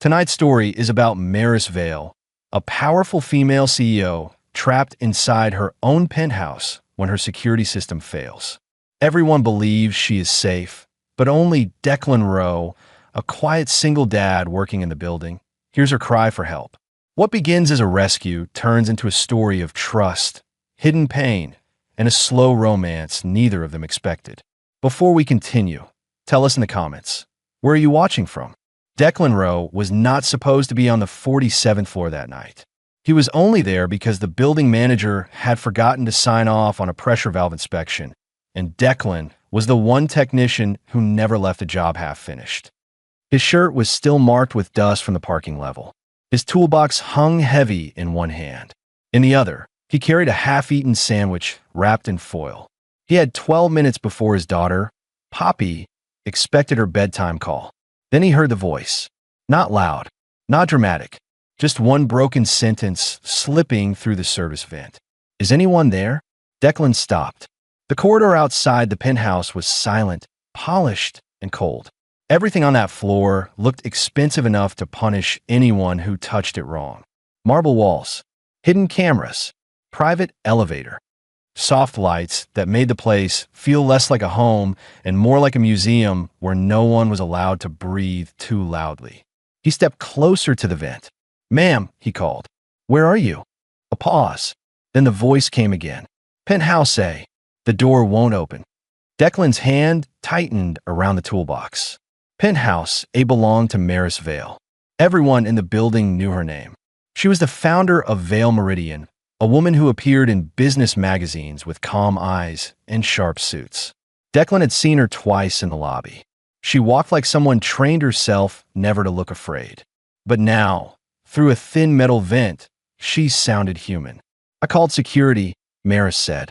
Tonight's story is about Maris Vale, a powerful female CEO trapped inside her own penthouse when her security system fails. Everyone believes she is safe, but only Declan Rowe, a quiet single dad working in the building, hears her cry for help. What begins as a rescue turns into a story of trust, hidden pain, and a slow romance neither of them expected. Before we continue, tell us in the comments, where are you watching from? Declan Rowe was not supposed to be on the 47th floor that night. He was only there because the building manager had forgotten to sign off on a pressure valve inspection, and Declan was the one technician who never left a job half finished. His shirt was still marked with dust from the parking level. His toolbox hung heavy in one hand. In the other, he carried a half-eaten sandwich wrapped in foil. He had 12 minutes before his daughter, Poppy, expected her bedtime call. Then he heard the voice. Not loud, not dramatic, just one broken sentence slipping through the service vent. Is anyone there? Declan stopped. The corridor outside the penthouse was silent, polished, and cold. Everything on that floor looked expensive enough to punish anyone who touched it wrong. Marble walls, hidden cameras, private elevator, soft lights that made the place feel less like a home and more like a museum where no one was allowed to breathe too loudly. He stepped closer to the vent. "Ma'am," he called. "Where are you?" A pause. Then the voice came again. "Penthouse A." The door won't open. Declan's hand tightened around the toolbox. Penthouse A belonged to Maris Vale. Everyone in the building knew her name. She was the founder of Vale Meridian, a woman who appeared in business magazines with calm eyes and sharp suits. Declan had seen her twice in the lobby. She walked like someone trained herself never to look afraid. But now, through a thin metal vent, she sounded human. "I called security," Maris said.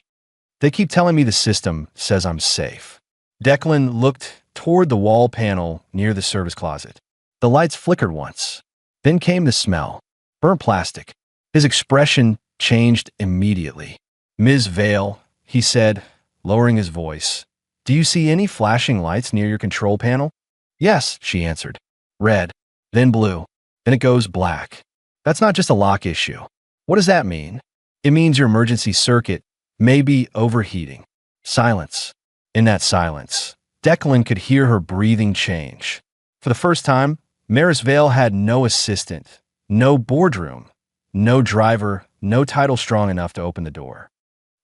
"They keep telling me the system says I'm safe." Declan looked toward the wall panel near the service closet. The lights flickered once. Then came the smell. Burnt plastic. His expression changed immediately. "Ms. Vale," he said, lowering his voice, "do you see any flashing lights near your control panel?" "Yes," she answered. "Red, then blue, then it goes black." "That's not just a lock issue." "What does that mean?" "It means your emergency circuit may be overheating." Silence. In that silence, Declan could hear her breathing change. For the first time, Maris Vale had no assistant, no boardroom, no driver, no title strong enough to open the door.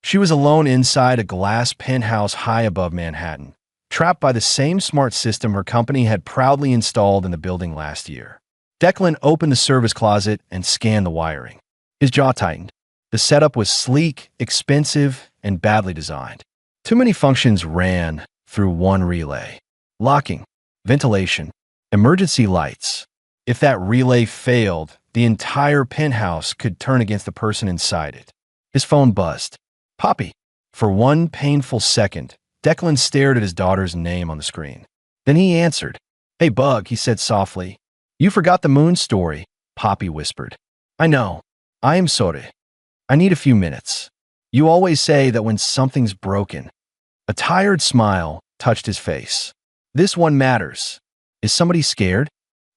She was alone inside a glass penthouse high above Manhattan, trapped by the same smart system her company had proudly installed in the building last year. Declan opened the service closet and scanned the wiring. His jaw tightened. The setup was sleek, expensive, and badly designed. Too many functions ran through one relay. Locking, ventilation, emergency lights. If that relay failed, the entire penthouse could turn against the person inside it. His phone buzzed. "Poppy." For one painful second, Declan stared at his daughter's name on the screen. Then he answered. "Hey, Bug," he said softly. "You forgot the moon story," Poppy whispered. "I know. I am sorry. I need a few minutes. You always say that when something's broken." A tired smile touched his face. "This one matters. Is somebody scared?"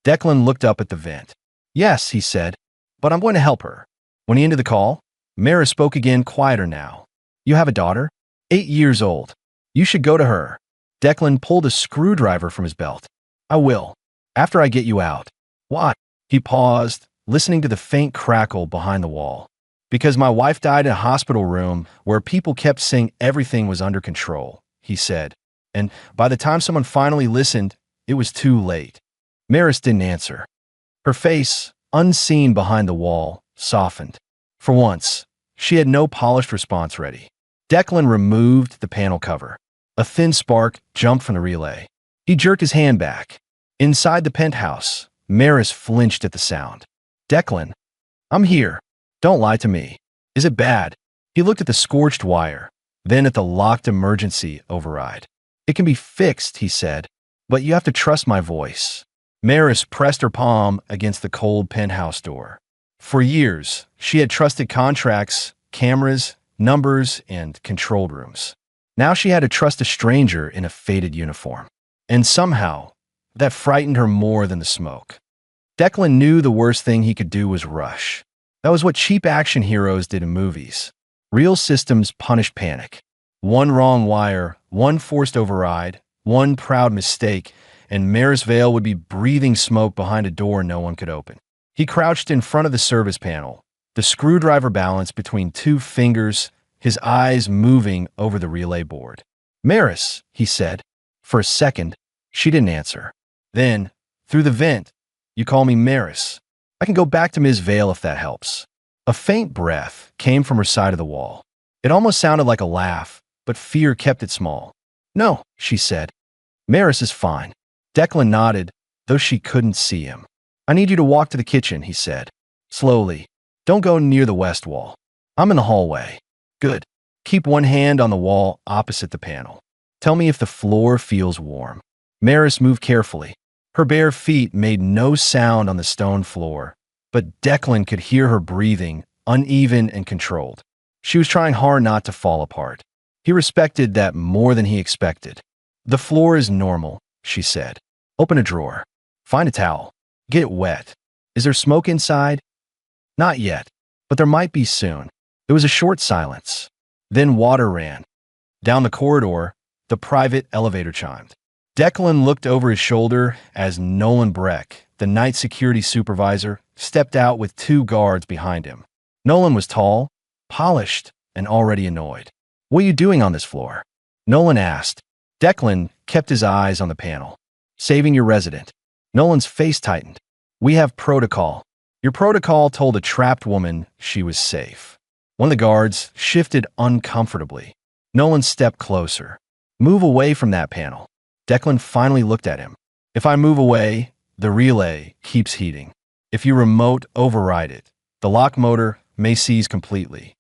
Declan looked up at the vent. "Yes," he said, "but I'm going to help her." When he ended the call, Maris spoke again, quieter now. "You have a daughter? 8 years old. You should go to her." Declan pulled a screwdriver from his belt. "I will, after I get you out." "Why?" He paused, listening to the faint crackle behind the wall. "Because my wife died in a hospital room where people kept saying everything was under control," he said. And by the time someone finally listened, it was too late. Maris didn't answer. Her face, unseen behind the wall, softened. For once, she had no polished response ready. Declan removed the panel cover. A thin spark jumped from the relay. He jerked his hand back. Inside the penthouse, Maris flinched at the sound. "Declan, I'm here. Don't lie to me. Is it bad?" He looked at the scorched wire, then at the locked emergency override. "It can be fixed," he said, "but you have to trust my voice." Maris pressed her palm against the cold penthouse door. For years, she had trusted contracts, cameras, numbers, and control rooms. Now she had to trust a stranger in a faded uniform. And somehow, that frightened her more than the smoke. Declan knew the worst thing he could do was rush. That was what cheap action heroes did in movies. Real systems punished panic. One wrong wire, one forced override, one proud mistake, and Maris Vale would be breathing smoke behind a door no one could open. He crouched in front of the service panel, the screwdriver balanced between two fingers, his eyes moving over the relay board. "Maris," he said. For a second, she didn't answer. Then, through the vent, "You call me Maris. I can go back to Ms. Vale if that helps." A faint breath came from her side of the wall. It almost sounded like a laugh, but fear kept it small. "No," she said. "Maris is fine." Declan nodded, though she couldn't see him. "I need you to walk to the kitchen," he said. "Slowly. Don't go near the west wall. I'm in the hallway." "Good. Keep one hand on the wall opposite the panel. Tell me if the floor feels warm." Maris moved carefully. Her bare feet made no sound on the stone floor, but Declan could hear her breathing, uneven and controlled. She was trying hard not to fall apart. He respected that more than he expected. "The floor is normal," she said. "Open a drawer. Find a towel. Get it wet. Is there smoke inside?" "Not yet, but there might be soon." There was a short silence. Then water ran. Down the corridor, the private elevator chimed. Declan looked over his shoulder as Nolan Breck, the night security supervisor, stepped out with two guards behind him. Nolan was tall, polished, and already annoyed. "What are you doing on this floor?" Nolan asked. Declan kept his eyes on the panel. "Saving your resident." Nolan's face tightened. "We have protocol." "Your protocol told a trapped woman she was safe." One of the guards shifted uncomfortably. Nolan stepped closer. "Move away from that panel." Declan finally looked at him. "If I move away, the relay keeps heating. If you remote override it, the lock motor may seize completely.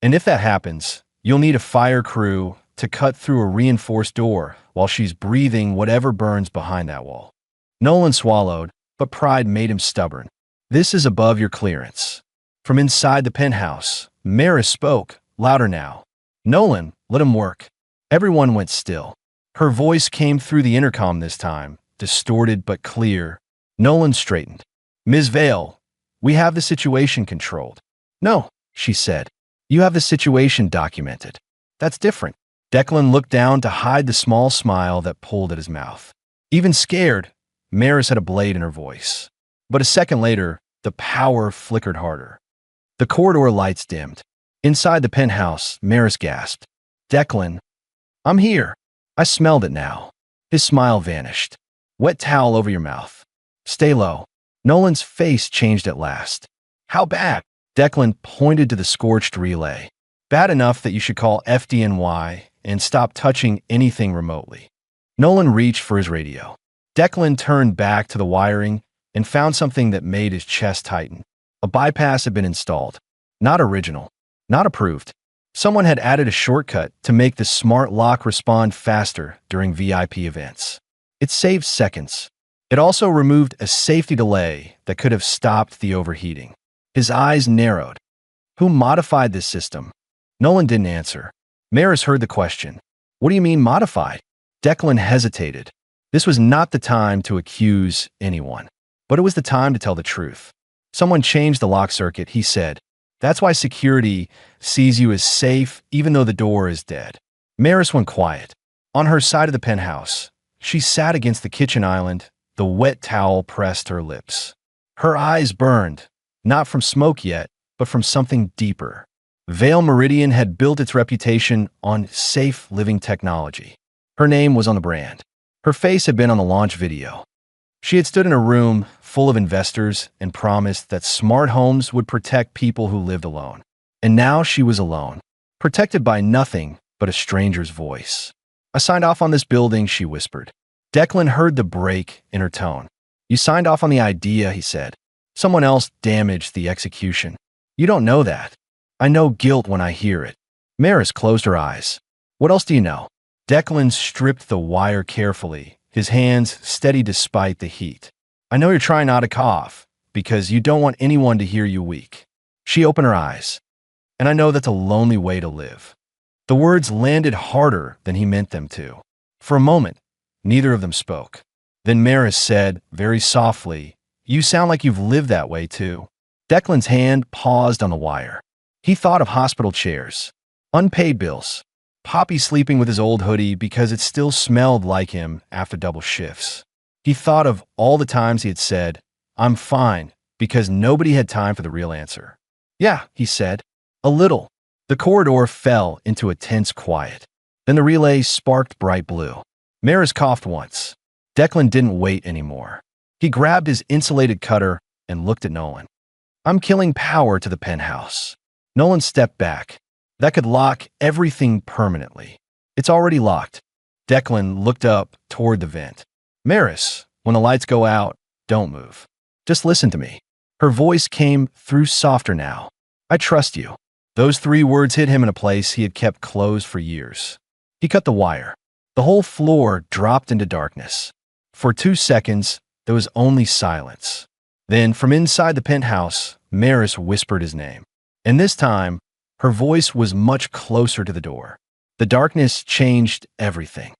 And if that happens, you'll need a fire crew to cut through a reinforced door while she's breathing whatever burns behind that wall." Nolan swallowed, but pride made him stubborn. "This is above your clearance." From inside the penthouse, Maris spoke, louder now. "Nolan, let him work." Everyone went still. Her voice came through the intercom this time, distorted but clear. Nolan straightened. "Ms. Vale, we have the situation controlled." "No," she said. "You have the situation documented." "That's different." Declan looked down to hide the small smile that pulled at his mouth. Even scared, Maris had a blade in her voice. But a second later, the power flickered harder. The corridor lights dimmed. Inside the penthouse, Maris gasped. "Declan, I'm here." "I smelled it now." His smile vanished. "Wet towel over your mouth. Stay low." Nolan's face changed at last. "How bad?" Declan pointed to the scorched relay. "Bad enough that you should call FDNY and stop touching anything remotely." Nolan reached for his radio. Declan turned back to the wiring and found something that made his chest tighten. A bypass had been installed. Not original. Not approved. Someone had added a shortcut to make the smart lock respond faster during VIP events. It saved seconds. It also removed a safety delay that could have stopped the overheating. His eyes narrowed. Who modified this system? Nolan didn't answer. Maris heard the question. "What do you mean modified?" Declan hesitated. This was not the time to accuse anyone, but it was the time to tell the truth. "Someone changed the lock circuit," he said. "That's why security sees you as safe even though the door is dead." Maris went quiet. On her side of the penthouse, she sat against the kitchen island, the wet towel pressed to her lips. Her eyes burned, not from smoke yet, but from something deeper. Vale Meridian had built its reputation on safe living technology. Her name was on the brand. Her face had been on the launch video. She had stood in a room full of investors and promised that smart homes would protect people who lived alone. And now she was alone, protected by nothing but a stranger's voice. "I signed off on this building," she whispered. Declan heard the break in her tone. "You signed off on the idea," he said. "Someone else damaged the execution. You don't know that." "I know guilt when I hear it." Maris closed her eyes. "What else do you know?" Declan stripped the wire carefully, his hands steady despite the heat. "I know you're trying not to cough, because you don't want anyone to hear you weak." She opened her eyes. "And I know that's a lonely way to live." The words landed harder than he meant them to. For a moment, neither of them spoke. Then Maris said, very softly, You sound like you've lived that way too. Declan's hand paused on the wire. He thought of hospital chairs, unpaid bills, Poppy sleeping with his old hoodie because it still smelled like him after double shifts. He thought of all the times he had said, "I'm fine," because nobody had time for the real answer. "Yeah," he said. "A little." The corridor fell into a tense quiet. Then the relay sparked bright blue. Maris coughed once. Declan didn't wait anymore. He grabbed his insulated cutter and looked at Nolan. "I'm killing power to the penthouse." Nolan stepped back. "That could lock everything permanently." "It's already locked." Declan looked up toward the vent. "Maris, when the lights go out, don't move. Just listen to me." Her voice came through softer now. "I trust you." Those 3 words hit him in a place he had kept closed for years. He cut the wire. The whole floor dropped into darkness. For 2 seconds, there was only silence. Then, from inside the penthouse, Maris whispered his name. And this time, her voice was much closer to the door. The darkness changed everything.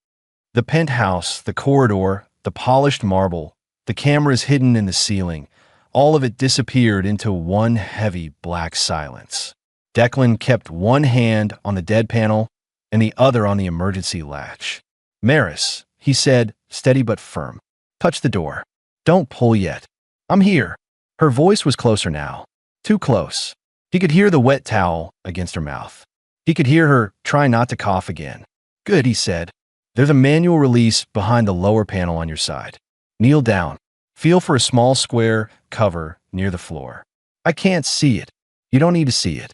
The penthouse, the corridor, the polished marble, the cameras hidden in the ceiling, all of it disappeared into one heavy black silence. Declan kept one hand on the dead panel and the other on the emergency latch. "Maris," he said, steady but firm. "Touch the door. Don't pull yet. I'm here." Her voice was closer now. Too close. He could hear the wet towel against her mouth. He could hear her try not to cough again. "Good," he said. "There's a manual release behind the lower panel on your side. Kneel down. Feel for a small square cover near the floor." "I can't see it." "You don't need to see it.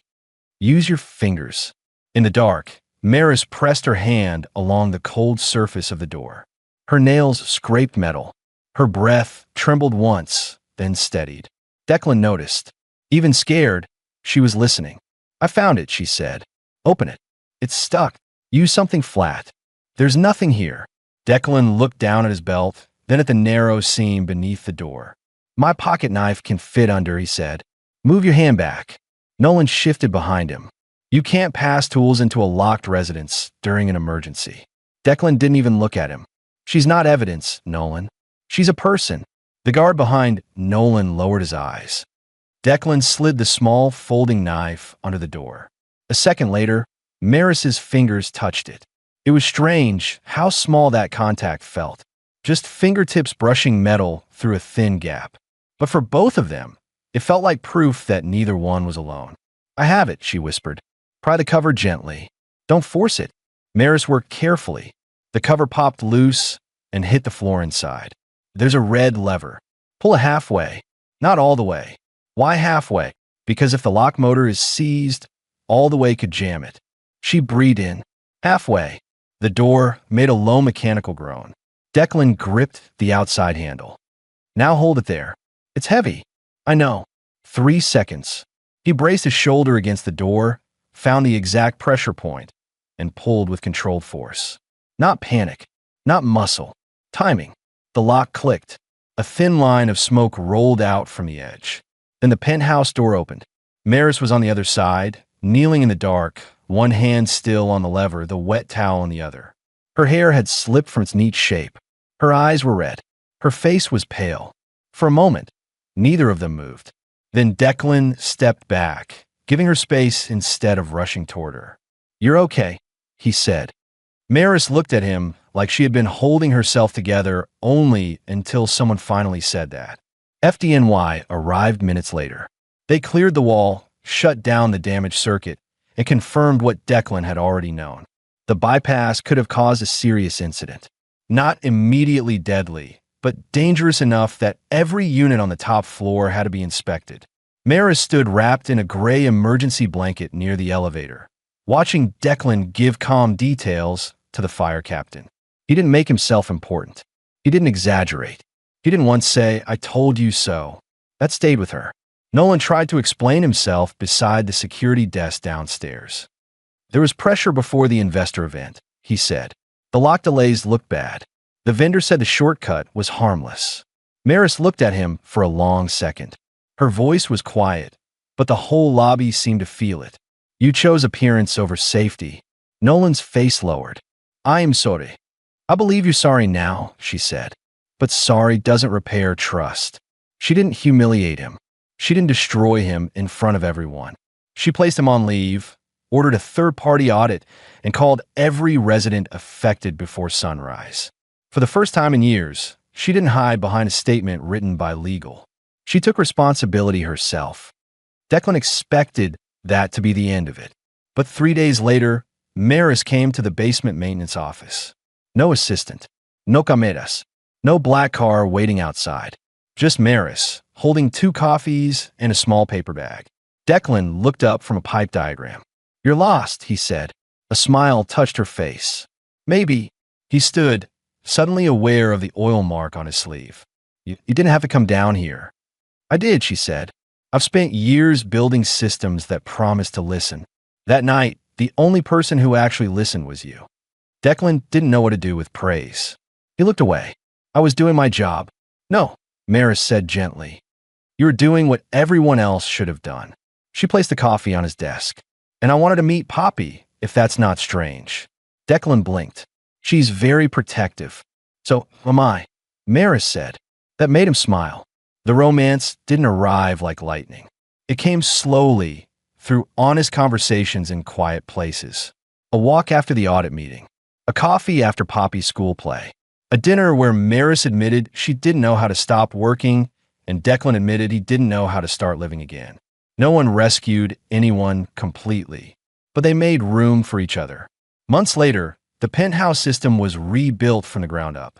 Use your fingers." In the dark, Maris pressed her hand along the cold surface of the door. Her nails scraped metal. Her breath trembled once, then steadied. Declan noticed. Even scared, she was listening. "I found it," she said. "Open it." "It's stuck. Use something flat." "There's nothing here." Declan looked down at his belt, then at the narrow seam beneath the door. "My pocket knife can fit under," he said. "Move your hand back." Nolan shifted behind him. "You can't pass tools into a locked residence during an emergency." Declan didn't even look at him. "She's not evidence, Nolan. She's a person." The guard behind Nolan lowered his eyes. Declan slid the small folding knife under the door. A second later, Maris's fingers touched it. It was strange how small that contact felt. Just fingertips brushing metal through a thin gap. But for both of them, it felt like proof that neither one was alone. "I have it," she whispered. "Pry the cover gently. Don't force it." Maris worked carefully. The cover popped loose and hit the floor inside. "There's a red lever. Pull it halfway. Not all the way." "Why halfway?" "Because if the lock motor is seized, all the way could jam it." She breathed in. "Halfway." The door made a low mechanical groan. Declan gripped the outside handle. "Now hold it there. It's heavy." "I know." 3 seconds. He braced his shoulder against the door, found the exact pressure point, and pulled with controlled force. Not panic, not muscle. Timing. The lock clicked. A thin line of smoke rolled out from the edge. Then the penthouse door opened. Maris was on the other side, kneeling in the dark, one hand still on the lever, the wet towel in the other. Her hair had slipped from its neat shape. Her eyes were red. Her face was pale. For a moment, neither of them moved. Then Declan stepped back, giving her space instead of rushing toward her. "You're okay," he said. Maris looked at him like she had been holding herself together only until someone finally said that. FDNY arrived minutes later. They cleared the wall, shut down the damaged circuit, and confirmed what Declan had already known. The bypass could have caused a serious incident. Not immediately deadly, but dangerous enough that every unit on the top floor had to be inspected. Maris stood wrapped in a gray emergency blanket near the elevator, watching Declan give calm details to the fire captain. He didn't make himself important. He didn't exaggerate. He didn't once say, "I told you so." That stayed with her. Nolan tried to explain himself beside the security desk downstairs. "There was pressure before the investor event," he said. "The lock delays looked bad. The vendor said the shortcut was harmless." Maris looked at him for a long second. Her voice was quiet, but the whole lobby seemed to feel it. "You chose appearance over safety." Nolan's face lowered. "I am sorry." "I believe you're sorry now," she said. "But sorry doesn't repair trust." She didn't humiliate him. She didn't destroy him in front of everyone. She placed him on leave, ordered a third-party audit, and called every resident affected before sunrise. For the first time in years, she didn't hide behind a statement written by legal. She took responsibility herself. Declan expected that to be the end of it. But 3 days later, Maris came to the basement maintenance office. No assistant, no cameras, no black car waiting outside. Just Maris, holding 2 coffees and a small paper bag. Declan looked up from a pipe diagram. "You're lost," he said. A smile touched her face. "Maybe." He stood, suddenly aware of the oil mark on his sleeve. You didn't have to come down here." "I did," she said. "I've spent years building systems that promised to listen. That night, the only person who actually listened was you." Declan didn't know what to do with praise. He looked away. "I was doing my job." "No," Maris said gently. "You were doing what everyone else should have done." She placed the coffee on his desk. "And I wanted to meet Poppy, if that's not strange." Declan blinked. "She's very protective." "So am I," Maris said. That made him smile. The romance didn't arrive like lightning. It came slowly, through honest conversations in quiet places. A walk after the audit meeting. A coffee after Poppy's school play. A dinner where Maris admitted she didn't know how to stop working, and Declan admitted he didn't know how to start living again. No one rescued anyone completely, but they made room for each other. Months later, the Penthouse system was rebuilt from the ground up.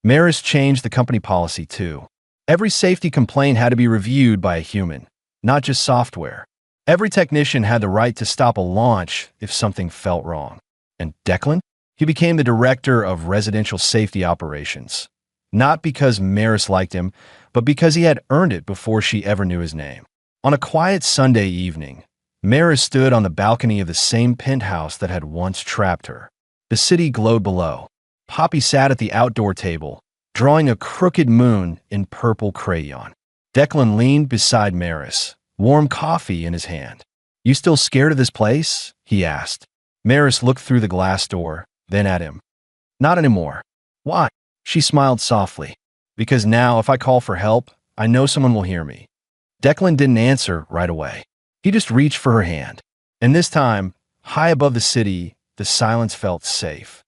Maris changed the company policy too. Every safety complaint had to be reviewed by a human, not just software. Every technician had the right to stop a launch if something felt wrong. And Declan? He became the director of residential safety operations. Not because Maris liked him, but because he had earned it before she ever knew his name. On a quiet Sunday evening, Maris stood on the balcony of the same penthouse that had once trapped her. The city glowed below. Poppy sat at the outdoor table, drawing a crooked moon in purple crayon. Declan leaned beside Maris, warm coffee in his hand. "You still scared of this place?" he asked. Maris looked through the glass door, then at him. "Not anymore." "Why?" She smiled softly. "Because now if I call for help, I know someone will hear me." Declan didn't answer right away. He just reached for her hand. And this time, high above the city, the silence felt safe.